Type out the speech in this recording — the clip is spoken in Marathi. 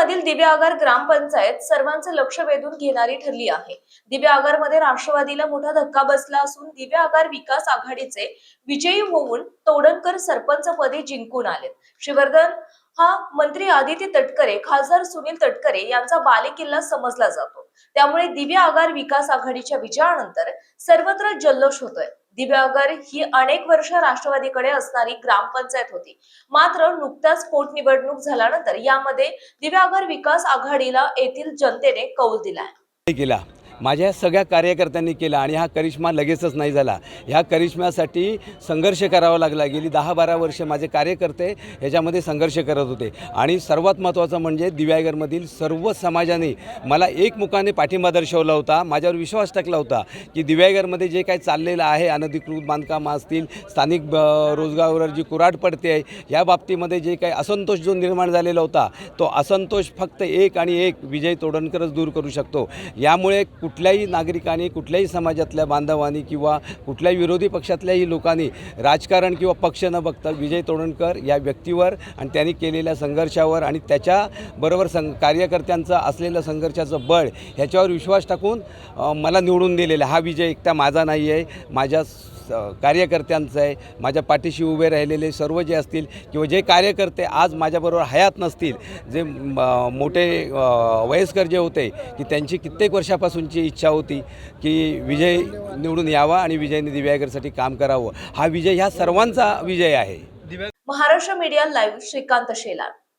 मधील दिव्याआगार ग्रामपंचायत सर्वांचे लक्ष वेधून घेणारी ठरली आहे। दिव्याआगारमध्ये राष्ट्रवादीला मोठा धक्का बसला असून दिव्याआगार विकास आघाडीचे विजयी होऊन तोडणकर सरपंच पदी जिंकून आले। श्रीवर्धन हा मंत्री आदिती तटकरे, खासदार सुनील तटकरे यांचा बालेकिल्ला समजला जातो। त्यामुळे दिव्याआगार विकास आघाडीच्या विजयानंतर सर्वत्र जल्लोष होतोय। दिव्याआगार ही अनेक वर्ष राष्ट्रवादीकडे असणारी ग्रामपंचायत होती, मात्र नुकताच पोटनिवडणूक झाल्यानंतर यामध्ये दिव्याआगार विकास आघाडीला येथील जनतेने कौल दिलाय। माझ्या सगळ्या कार्यकर्त्यांनी केला आणि हा करिश्मा लगेचच नाही झाला। ह्या करिश्म्यासाठी संघर्ष करावा लागला। गेली 10-12 वर्ष माझे कार्यकर्ते ह्याच्यामध्ये संघर्ष करत होते आणि सर्वात महत्त्वाचं म्हणजे दिव्याआगारमधील सर्व समाजाने मला एकमुखाने पाठिंबा दर्शवला होता, माझ्यावर विश्वास टाकला होता की दिव्याआगारमध्ये जे काही चाललेलं आहे, अनधिकृत बांधकाम असतील, स्थानिक रोजगारावर जी कुऱ्हाड पडते आहे, या बाबतीमध्ये जे काही असंतोष जो निर्माण झालेला होता, तो असंतोष फक्त एक आणि एक विजय तोडणकरच दूर करू शकतो। यामुळे कुठल्याही नागरिकांनी, कुठल्याही समाजातल्या बांधवांनी किंवा कुठल्याही विरोधी पक्षातल्याही लोकांनी राजकारण किंवा पक्ष न बघता विजय तोडणकर या व्यक्तीवर आणि त्यांनी केलेल्या संघर्षावर आणि त्याच्याबरोबर कार्यकर्त्यांचं असलेलं संघर्षाचं बळ ह्याच्यावर विश्वास टाकून मला निवडून दिलेला हा विजय एकटा माझा नाही आहे, माझ्या कार्यकर्त्यांचं आहे। माझ्या पाठीशी उभे राहिलेले सर्व जे असतील किंवा जे कार्यकर्ते आज माझ्याबरोबर हयात नसतील, जे मोठे वयस्कर जे होते की त्यांची कित्येक वर्षापासूनची इच्छा होती की विजय निवडून यावा आणि विजयने दिव्याआगारसाठी काम करावं, हा विजय ह्या सर्वांचा विजय आहे। Maharashtra media live, Shrikant Shelar.